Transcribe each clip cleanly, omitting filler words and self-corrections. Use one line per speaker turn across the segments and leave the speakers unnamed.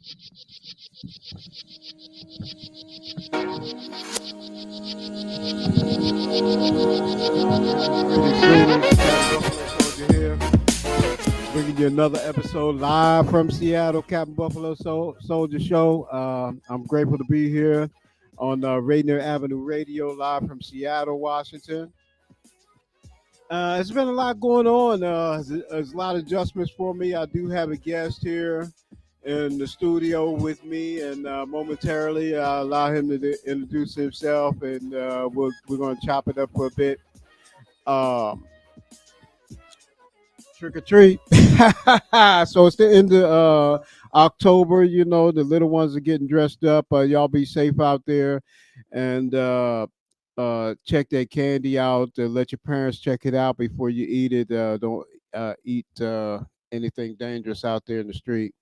Greetings, Captain Buffalo Soldier here, bringing you another episode live from Seattle, Captain Buffalo Soldier Show. I'm grateful to be here on Rainier Avenue Radio, live from Seattle, Washington. It's been a lot going on. There's a lot of adjustments for me. I do have a guest here in the studio with me, and momentarily I'll allow him to introduce himself, and we're going to chop it up for a bit. Um, Trick or treat. So it's the end of October. You know, the little ones are getting dressed up. Y'all be safe out there, and check that candy out. Let your parents check it out before you eat it. Don't eat anything dangerous out there in the street.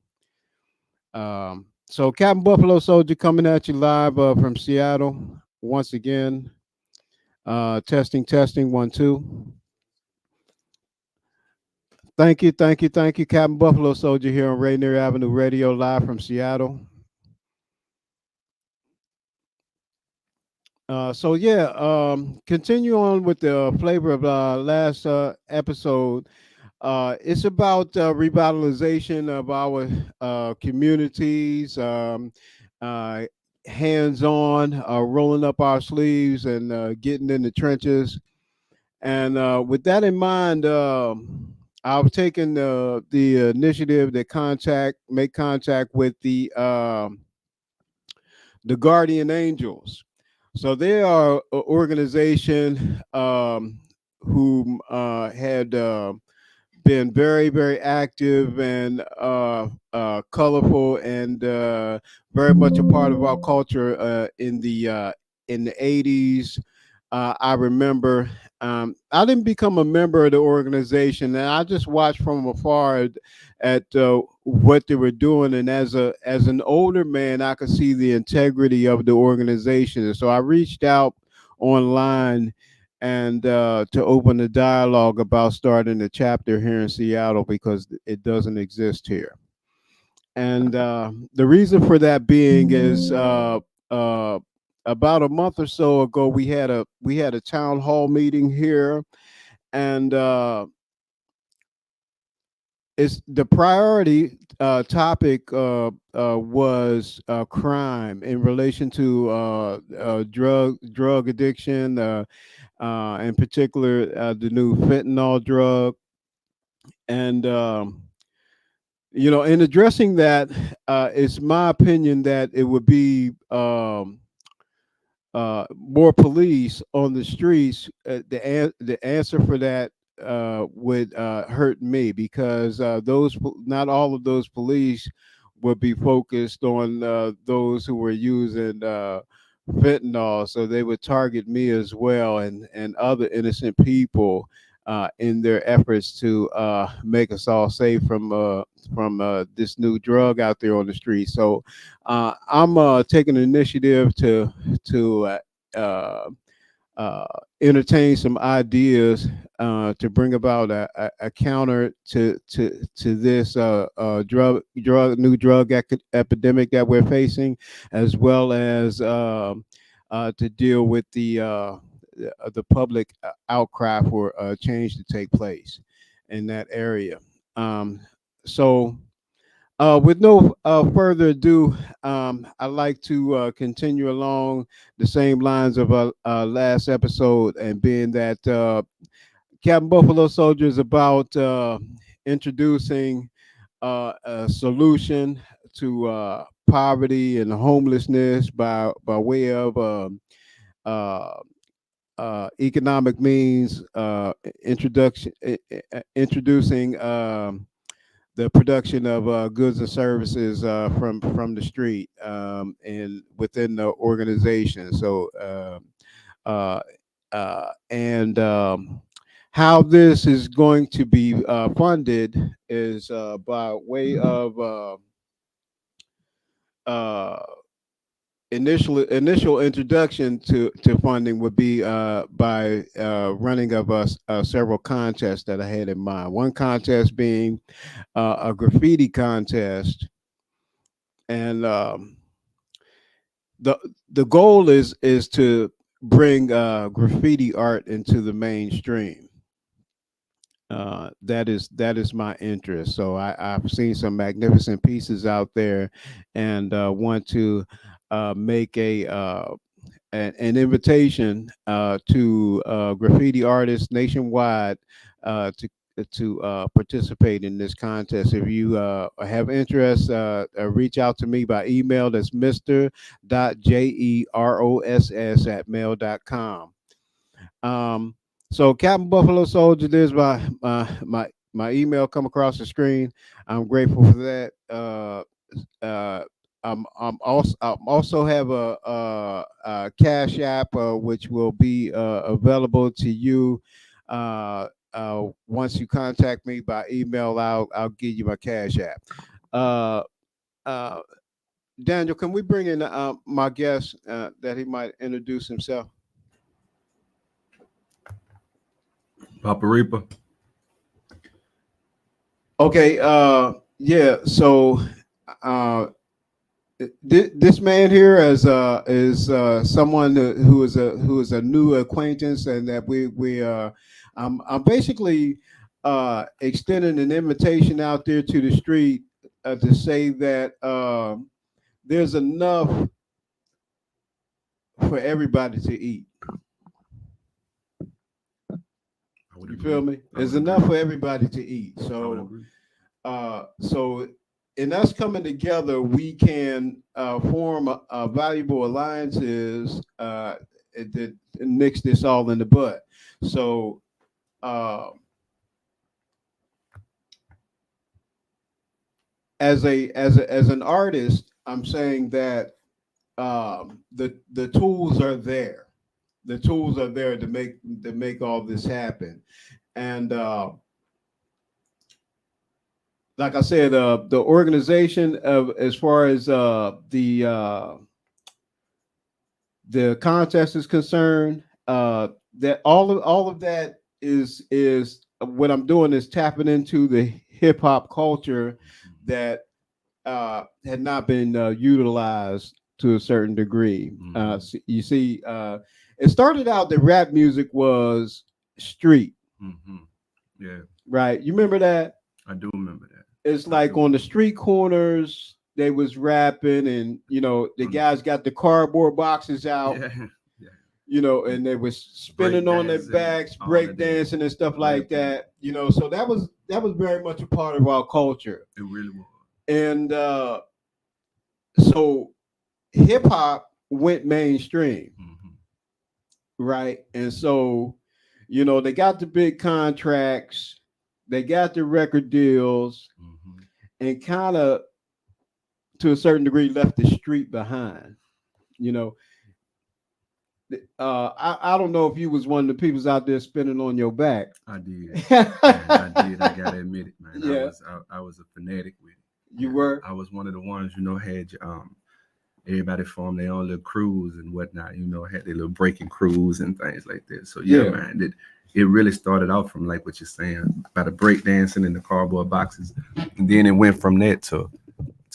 So Captain Buffalo Soldier coming at you live from Seattle once again. Testing, 1 2. Thank you, Captain Buffalo Soldier here on Rainier Avenue Radio, live from Seattle. Continue on with the flavor of last episode. It's about revitalization of our communities, uh, hands-on, rolling up our sleeves and getting in the trenches. And with that in mind, I've taken the initiative to make contact with the Guardian Angels. So they are an organization who had been very, very active and colorful, and very much a part of our culture in the 80s. I remember I didn't become a member of the organization, and I just watched from afar at what they were doing. And as an older man, I could see the integrity of the organization. And so I reached out online and to open a dialogue about starting a chapter here in Seattle, because it doesn't exist here. And the reason for that being is about a month or so ago, we had a town hall meeting here, and it's the priority topic was crime in relation to drug addiction, in particular the new fentanyl drug. And in addressing that, it's my opinion that it would be more police on the streets. The answer for that would hurt me, because not all of those police would be focused on those who were using fentanyl, so they would target me as well, and other innocent people in their efforts to make us all safe from this new drug out there on the street. So I'm taking the initiative to uh, uh, entertain some ideas to bring about a counter to this new drug epidemic that we're facing, as well as to deal with the public outcry for change to take place in that area. So with no further ado, I'd like to continue along the same lines of last episode, and being that Captain Buffalo Soldier is about introducing a solution to poverty and homelessness by way of uh, economic means, introducing the production of goods and services from the street, and within the organization. So, uh, and how this is going to be funded is by way of uh, initial introduction to funding would be by running of several contests that I had in mind. One contest being a graffiti contest, and the the goal is to bring graffiti art into the mainstream. That is my interest. So I've seen some magnificent pieces out there, and want to make an invitation to graffiti artists nationwide to participate in this contest. If you have interest, reach out to me by email. That's mr.jeross@mail.com. Um, so Captain Buffalo Soldier, there's my email come across the screen. I'm grateful for that. Uh, I'm also have a Cash App, which will be available to you. Once you contact me by email, I'll give you my Cash App. Uh, uh, Daniel, can we bring in my guest that he might introduce himself?
Papa Reaper.
Okay. Yeah. So, uh, this man here is someone who is a new acquaintance, and that I'm basically extending an invitation out there to the street to say that there's enough for everybody to eat. You feel me? There's enough for everybody to eat. So in us coming together, we can form valuable alliances that mix this all in the bud. So as an artist, I'm saying that the tools are there. The tools are there to make all this happen, and like I said, the organization of as far as the contest is concerned, that all of that is what I'm doing is tapping into the hip hop culture that had not been utilized to a certain degree. You see, it started out that rap music was street.
Yeah.
Right. You remember that?
I do remember that.
It's like on the street corners, they was rapping, and the guys got the cardboard boxes out, and they was spinning on their backs, break dancing and stuff like that. So that was very much a part of our culture.
It really was.
And so hip hop went mainstream, right? And so, they got the big contracts, they got the record deals, and kind of, to a certain degree, left the street behind. I don't know if you was one of the peoples out there spinning on your back.
I did. I did. I gotta admit it, man.
Yeah.
I was a fanatic with it.
You were?
I was one of the ones, had everybody formed their own little crews and whatnot, had their little breaking crews and things like that. So yeah. Man, it really started off from like what you're saying about the break dancing and the cardboard boxes. And then it went from that to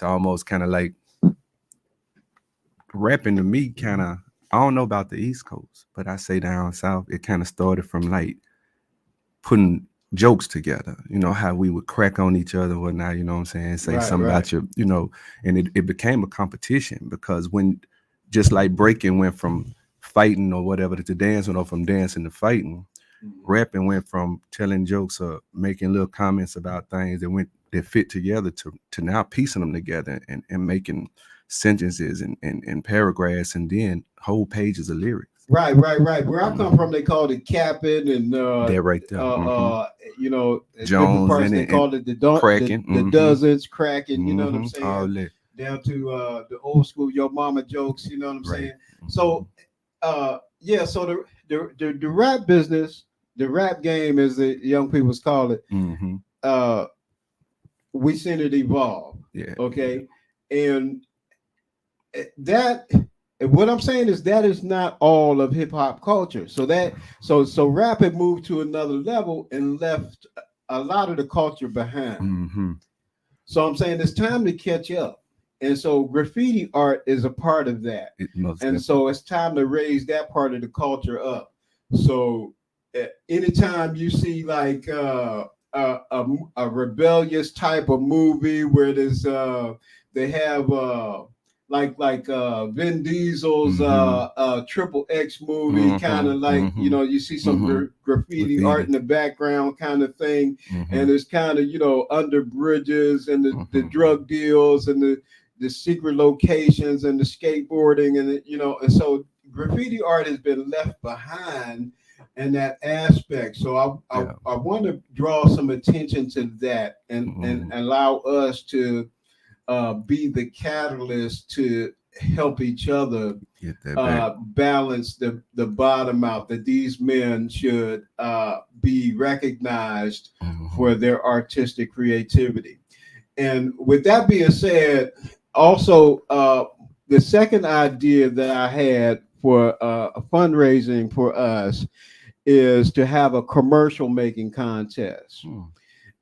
almost kind of like rapping to me kind of, I don't know about the East Coast, but I say down South, it kind of started from like putting jokes together, how we would crack on each other and whatnot, what I'm saying? Say something about you, and it became a competition, because when just like breaking went from fighting or whatever to dancing, or from dancing to fighting, rapping went from telling jokes or making little comments about things that fit together to now piecing them together and making sentences and paragraphs and then whole pages of lyrics.
Right. Where I come from, they called it capping, and
that right there.
Jones parts, they called it the
cracking,
the dozens, cracking. You know what I'm saying?
All that.
Down to the old school your mama jokes. You know what I'm saying? So, So the rap business, the rap game, as the young people call it, we seen it evolve.
Yeah.
Okay, and that. What I'm saying is that is not all of hip hop culture. So rap had moved to another level and left a lot of the culture behind. So I'm saying it's time to catch up and so graffiti art is a part of that.
It most
And
definitely.
so it's time to raise that part of the culture up. So anytime you see like a rebellious type of movie where there's they have Vin Diesel's
Mm-hmm.
Triple X movie, kind
Mm-hmm.
of like,
Mm-hmm.
you see some
Mm-hmm.
graffiti art
Graffiti.
in the background kind of thing,
Mm-hmm.
and it's kind of, under bridges and the
Mm-hmm.
drug deals and the secret locations and the skateboarding and and so graffiti art has been left behind in that aspect. So
Yeah.
I want to draw some attention to that and
Mm-hmm.
allow us to be the catalyst to help each other
Get that back.
balance the bottom out, that these men should be recognized
Mm-hmm.
for their artistic creativity. And with that being said, also the second idea that I had for a fundraising for us is to have a commercial making contest.
Mm-hmm.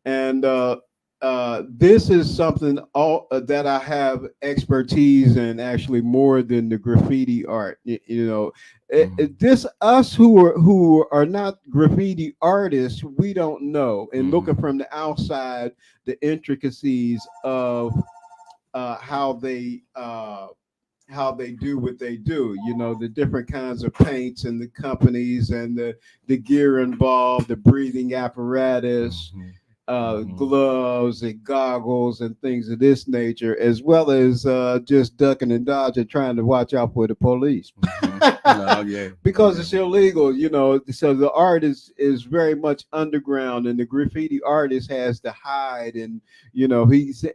And this is something that I have expertise in, actually more than the graffiti art. This us who are not graffiti artists, we don't know. And
Mm-hmm.
looking from the outside, the intricacies of how they do what they do. The different kinds of paints and the companies and the gear involved, the breathing apparatus,
Mm-hmm. Mm-hmm.
gloves and goggles and things of this nature, as well as just ducking and dodging, trying to watch out for the police.
Mm-hmm. No, yeah,
Because
yeah.
it's illegal, so the art is very much underground, and the graffiti artist has to hide, and he's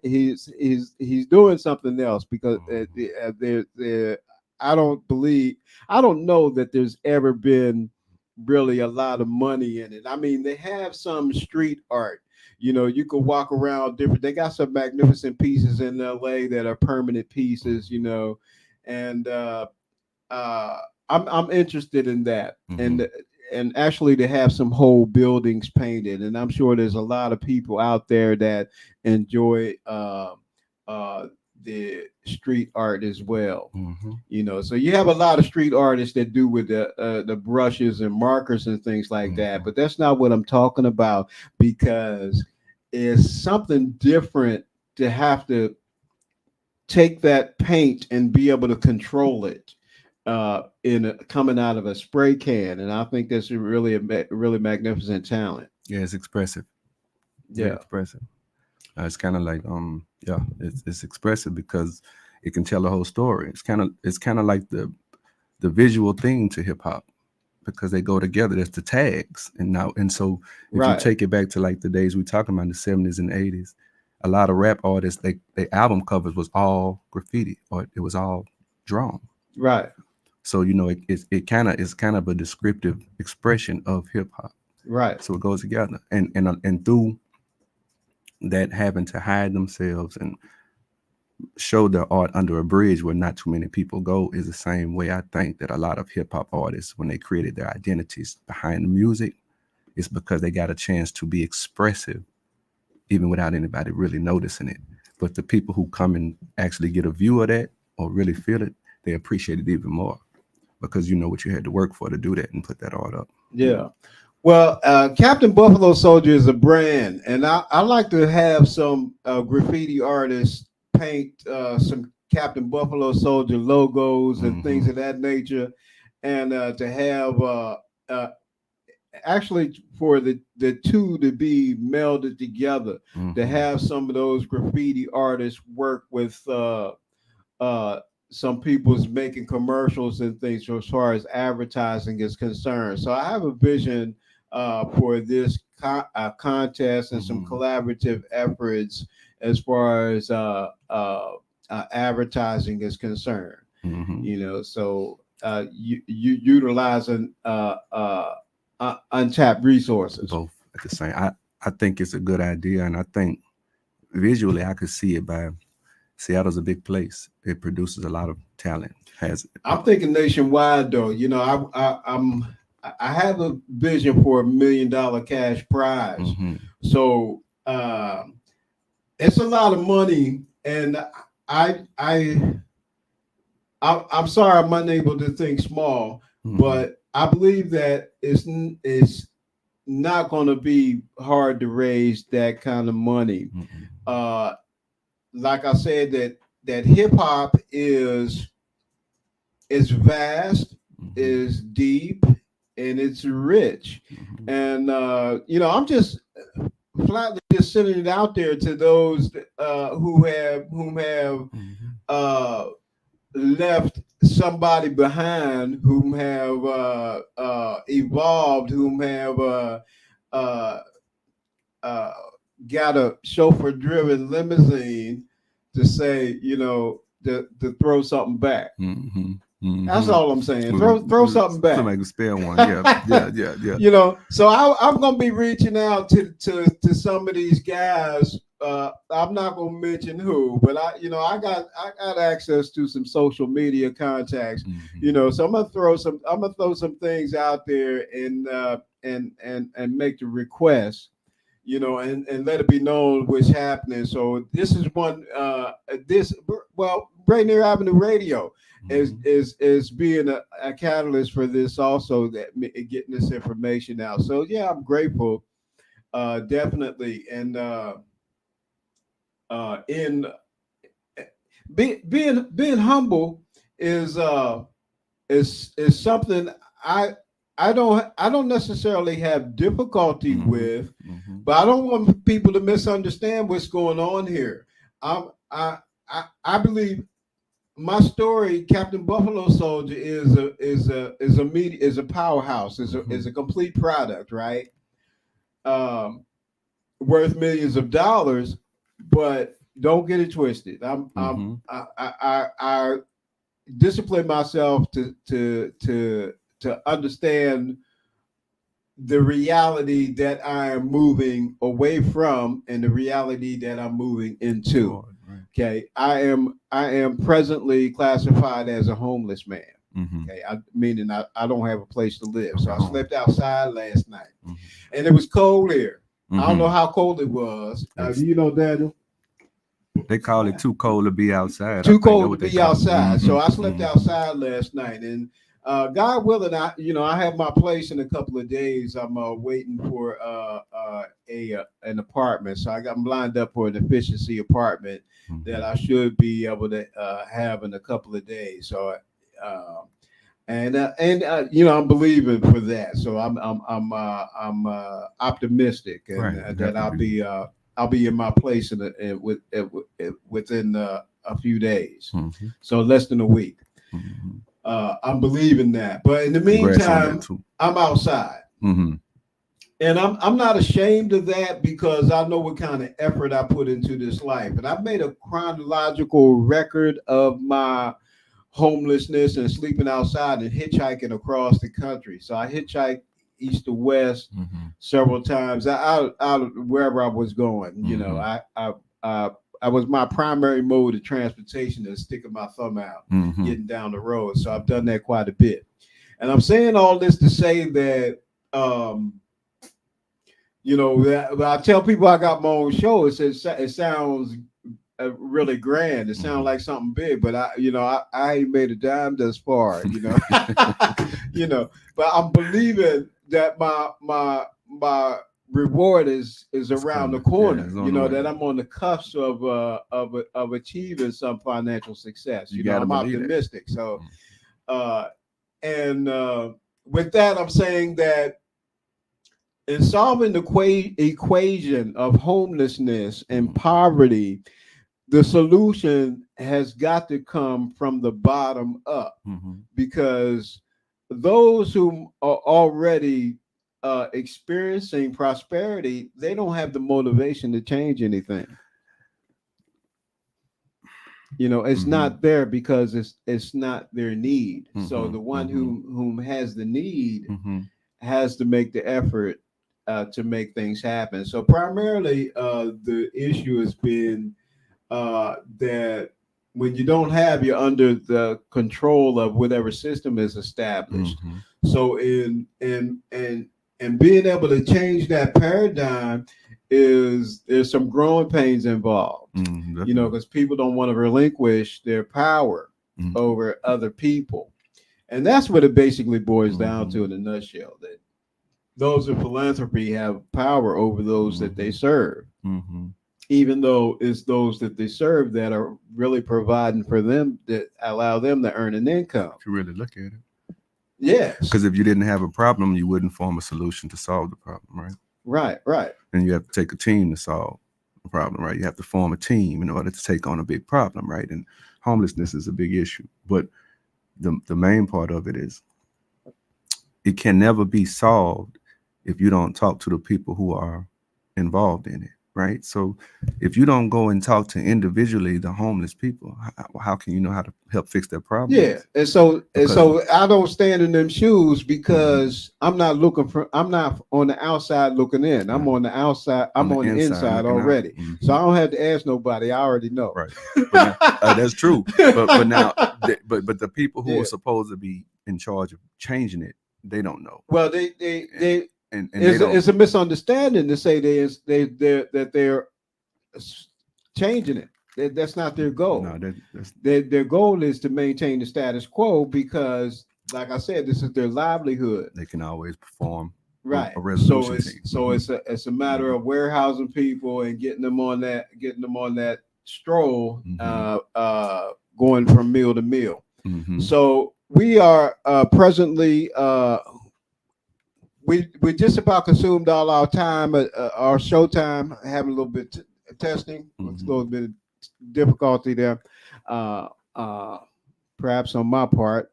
doing something else, because
Mm-hmm.
I don't know that there's ever been really a lot of money in it. I mean, they have some street art. You could walk around different. They got some magnificent pieces in LA that are permanent pieces, and uh, I'm interested in that,
Mm-hmm.
and actually to have some whole buildings painted. And I'm sure there's a lot of people out there that enjoy uh, the street art as well.
Mm-hmm.
So you have a lot of street artists that do with the brushes and markers and things like that,
Mm-hmm.
but that's not what I'm talking about, because it's something different to have to take that paint and be able to control it coming out of a spray can. And I think that's really magnificent talent.
Yeah, it's expressive. Very
Yeah.
expressive. It's kind of like yeah, it's expressive because it can tell a whole story. It's kind of like the visual thing to hip hop because they go together. There's the tags, and so if you
Right.
take it back to like the days we talking about, the '70s and '80s, a lot of rap artists, they album covers was all graffiti or it was all drawn.
Right.
So it kind of is kind of a descriptive expression of hip hop.
Right.
So it goes together, and through that having to hide themselves and show their art under a bridge where not too many people go is the same way I think that a lot of hip hop artists, when they created their identities behind the music, it's because they got a chance to be expressive even without anybody really noticing it. But the people who come and actually get a view of that or really feel it, they appreciate it even more because you know what you had to work for to do that and put that art up.
Yeah. Well, Captain Buffalo Soldier is a brand, and I like to have some graffiti artists paint some Captain Buffalo Soldier logos and
Mm-hmm.
things of that nature, and to have uh, actually for the two to be melded together, to
Mm-hmm.
have some of those graffiti artists work with uh, some people's making commercials and things as far as advertising is concerned. So I have a vision for this contest and some
Mm-hmm.
collaborative efforts as far as advertising is concerned.
Mm-hmm.
So you utilizing untapped resources.
Both at the same. I think it's a good idea, and I think visually I could see it by Seattle's a big place. It produces a lot of talent. Has
I'm thinking nationwide though. I have a vision for $1 million cash prize.
mm-hmm.
So it's a lot of money, and I I'm sorry I'm unable to think small,
Mm-hmm.
but I believe that it's not going to be hard to raise that kind of money.
Mm-hmm.
Uh, like I said, that hip hop is vast,
Mm-hmm.
is deep, and it's rich.
Mm-hmm.
And I'm just flatly just sending it out there to those whom have
Mm-hmm.
uh, left somebody behind, whom have evolved, whom have uh, uh, got a chauffeur-driven limousine to say, to throw something back.
Mm-hmm.
That's
Mm-hmm.
all I'm saying. Throw something back.
Somebody can spare one. Yeah, yeah, yeah, yeah.
So I'm gonna be reaching out to some of these guys. I'm not gonna mention who, but I got access to some social media contacts.
Mm-hmm.
So I'm gonna throw some things out there and make the request. And let it be known what's happening. So this is Rainier Avenue Radio is
Mm-hmm.
is being a catalyst for this also, that getting this information out. So yeah, I'm grateful, definitely, and in being humble is is something I I don't necessarily have difficulty
Mm-hmm.
with,
Mm-hmm.
but I don't want people to misunderstand what's going on here. I'm, I believe my story, Captain Buffalo Soldier, is a powerhouse,
Mm-hmm.
is a complete product, right? Um, Worth millions of dollars, but don't get it twisted.
Mm-hmm.
I discipline myself to understand the reality that I am moving away from and the reality that I'm moving into.
Lord, right.
Okay, I am presently classified as a homeless man.
Mm-hmm.
Okay, meaning I don't have a place to live. So I
Oh.
slept outside last night,
Mm-hmm.
and it was cold here. I don't
Mm-hmm.
know how cold it was.
It's,
Do you know, Daniel?
they call it too cold to be outside. I
Too
think that's
cold to
what they
be
call it.
outside.
Mm-hmm.
So I slept
Mm-hmm.
outside last night, and God willing, I have my place in a couple of days. I'm waiting for an apartment, so I'm lined up for an efficiency apartment that
Mm-hmm.
I should be able to have in a couple of days. So. I'm believing for that. So I'm optimistic, and
Right. You have
that
to be.
I'll be in my place within a few days,
Mm-hmm.
so less than a week.
Mm-hmm.
I'm believing that, but in the
Congrats on that
meantime,
too.
I'm outside,
Mm-hmm.
and I'm not ashamed of that, because I know what kind of effort I put into this life, and I've made a chronological record of my homelessness and sleeping outside and hitchhiking across the country. So I hitchhiked east to west
Mm-hmm.
several times, out of wherever I was going.
Mm-hmm.
I was my primary mode of transportation is sticking my thumb out,
Mm-hmm.
getting down the road. So I've done that quite a bit. And I'm saying all this to say that I tell people I got my own show. It sounds really grand. It sounds
Mm-hmm.
like something big, but I ain't made a dime thus far. But I'm believing that my reward is
It's
around the
coming. Yeah,
corner.
it's on the way.
That I'm on the cusp of achieving some financial success.
You gotta
I'm
believe that.
optimistic. So uh, and with that, I'm saying that in solving the equation of homelessness and
Mm-hmm.
poverty, the solution has got to come from the bottom up,
Mm-hmm.
because those who are already experiencing prosperity, they don't have the motivation to change anything. It's
Mm-hmm.
not there because it's not their need. So
Mm-hmm.
the one
Mm-hmm.
whom has the need
Mm-hmm.
has to make the effort to make things happen. So primarily, the issue has been that when you don't have, you're under the control of whatever system is established.
Mm-hmm.
So in being able to change that paradigm is there's some growing pains involved. You know,
Definitely.
because people don't want to relinquish their power
Mm-hmm.
over other people, and that's what it basically boils down
Mm-hmm.
to in a nutshell. That those in philanthropy have power over those that they
Mm-hmm.
serve,
Mm-hmm.
even though it's those that they serve that are really providing for them that allow them to earn an income.
If you really look at it,
Yes,
because if you didn't have a problem, you wouldn't form a solution to solve the problem, right?
right, right.
And you have to take a team to solve a problem, right? You have to form a team in order to take on a big problem, right? And homelessness is a big issue, but the main part of it is it can never be solved if you don't talk to the people who are involved in it, right? So if you don't go and talk to individually the homeless people, how can you know how to help fix their
Yeah,
problems?
and
Because
so I don't stand in them shoes
mhm,
because I'm not on the outside looking in. I'm
right,
on the outside.
on
I'm
the
on the
inside
inside
looking out,
already. So I don't have to ask nobody. I already know.
right? But now that's true. But now, but the people who are
Yeah.
supposed to be in charge of changing it, they don't know,
Well,
and
they
they don't.
it's a misunderstanding to say they're changing it. That's not their
No,
goal.
that's
Their goal is to maintain the status quo because, like I said, this is their livelihood.
they can always perform
Right.
a resolution team. Hmm.
It's a matter
Hmm.
of warehousing people and getting them on that stroll,
Hmm.
going from meal to meal.
Hmm.
So we are presently we just about consumed all our time, our show time, having a little bit testing, a
Hmm.
little bit of difficulty there, uh, uh, perhaps on my part.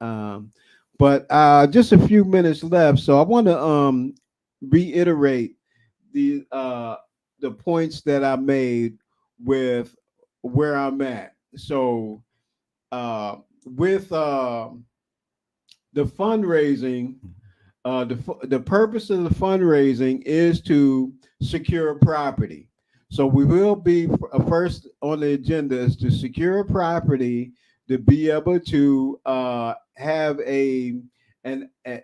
Um, but just a few minutes left, so I want to reiterate the uh, the points that I made with where I'm at. So with the fundraising, the purpose of the fundraising is to secure property. So we will be first on the agenda is to secure property to be able to have and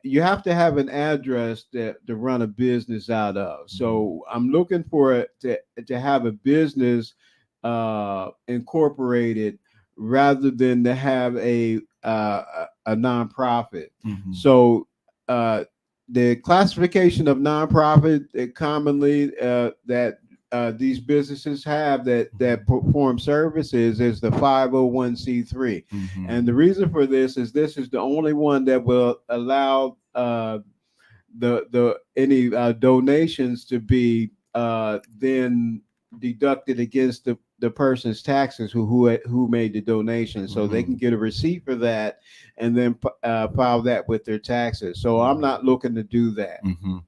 you have to have an address that to run a business out of. So I'm looking for it to have a business incorporated rather than to have a nonprofit.
Hmm.
So uh, the classification of nonprofit commonly that these businesses have that perform services is the 501c3,
Hmm.
and the reason for this is the only one that will allow the any donations to be then deducted against the person's taxes who made the donation, so they can
Hmm.
get a receipt for that and then file that with their taxes. So I'm not looking to do that.
Hmm.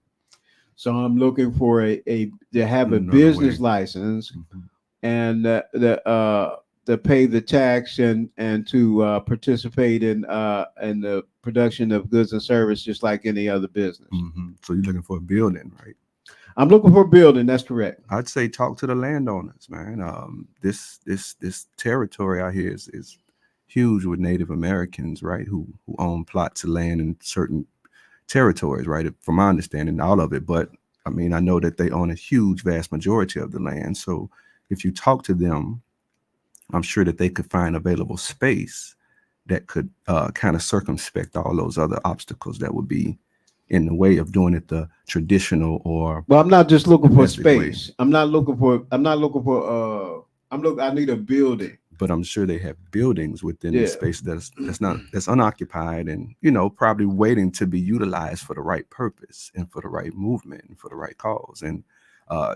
So I'm looking for a to have a
Another
business
way.
license
Hmm.
and to pay the tax and to participate in the production of goods and service just like any other business.
Hmm. So you're looking for a building, right?
I'm looking for a building. That's correct.
I'd say talk to the landowners, man. This territory out here is huge with Native Americans, right? Who own plots of land in certain territories, right? From my understanding, all of it. But I mean, I know that they own a huge, vast majority of the land. So if you talk to them, I'm sure that they could find available space that could kind of circumspect all those other obstacles that would be in the way of doing it the traditional or
Well, I'm not just looking for
domestic way.
space. I'm not looking for I need a building.
But I'm sure they have buildings within the
Yeah.
space that's unoccupied and probably waiting to be utilized for the right purpose and for the right movement and for the right cause. And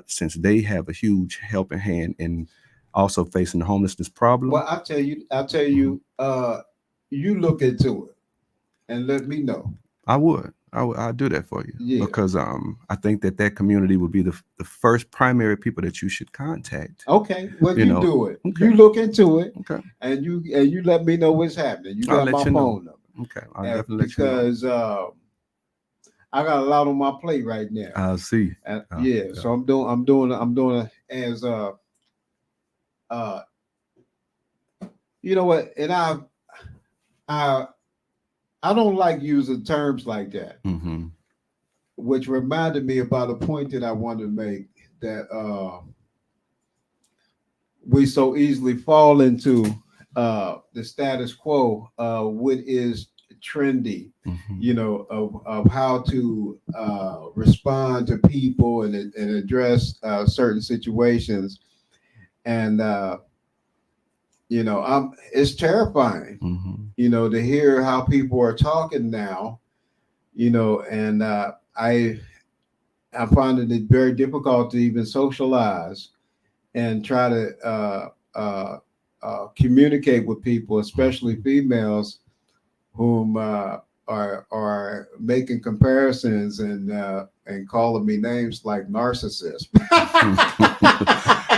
since they have a huge helping hand in also facing the homelessness problem.
Well, I'll tell
Mhm.
you, you look into it and let me know.
I'll do that for you
Yeah.
because I think that community would be the first primary people that you should contact.
Okay. Well,
You
you
know,
do it.
okay,
You look into it,
okay,
and you let me know what's happening. You
I'll
got my
let you know.
phone number,
Okay, I'll definitely let you know.
because I got a lot on my plate right now.
I'll see.
And yeah,
Yeah.
so I'm doing as uh you know what, and I I don't like using terms like that,
Mm-hmm.
which reminded me about a point that I wanted to make. that we so easily fall into the status quo, what is trendy,
Hmm.
you know, of how to respond to people and address certain situations. And, you know, it's terrifying,
Hmm.
you know, to hear how people are talking now, you know, and I find it very difficult to even socialize and try to communicate with people, especially females, whom are making comparisons and calling me names like narcissist,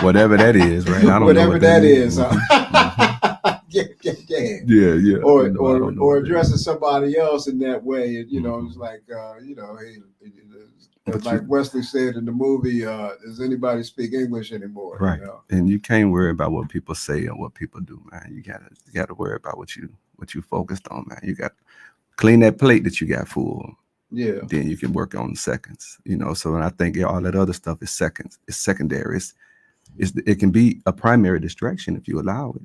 Whatever that is, right? I don't know
whatever
what that
that
is.
is.
Hmm.
Yeah, yeah, yeah.
Yeah, yeah.
Or
No, I don't know
or
what that is.
addressing somebody else in that way, and you know,
Hmm.
it's like you know, hey,
But
like
you,
Wesley said in the movie, does anybody speak English anymore? You
right,
know.
and you can't worry about what people say or what people do, man. You gotta worry about what you focused on, man. You got clean that plate that you got full.
Yeah.
Then you can work on seconds. So and I think all that other stuff is seconds. It's secondary. It can be a primary distraction if you allow it,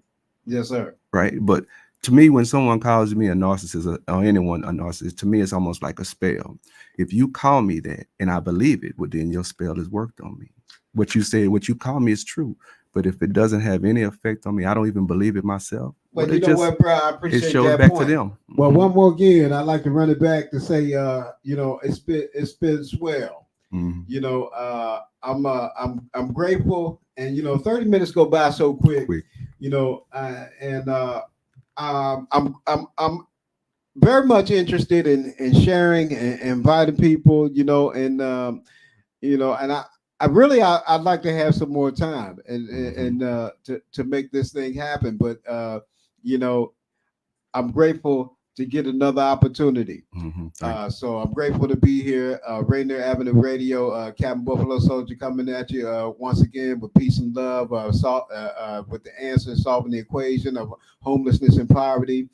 Yes, sir.
right? But to me, when someone calls me a narcissist or anyone a narcissist, to me it's almost like a spell. If you call me that and I believe it, well, then your spell has worked on me. What you say, what you call me is true. But if it doesn't have any effect on me, I don't even believe it myself.
Well,
Well,
you know what, bro? I
it
appreciate
shows
that
back to
point.
them.
Well,
Hmm.
one more again, I'd like to run it back to say, you know, it's been swell.
Hmm.
You know, I'm grateful, and you know, 30 minutes go by so quick.
Quick.
You know, and I'm very much interested in sharing and inviting people. You know, and you know, and I really I'd like to have some more time
Hmm.
and to make this thing happen. But you know, I'm grateful to get another opportunity.
Hmm. Thank you.
So I'm grateful to be here. Rainier Avenue Radio, Captain Buffalo Soldier coming at you once again with peace and love, with the answer, solving the equation of homelessness and poverty.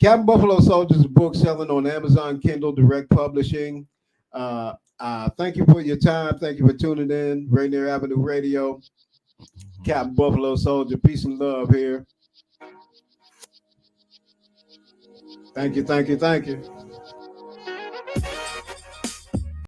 Captain Buffalo Soldier is a book selling on Amazon Kindle Direct Publishing. Uh, Thank you for your time. Thank you for tuning in. Rainier Avenue Radio, Captain Buffalo Soldier, peace and love here. Thank you, thank you, thank you.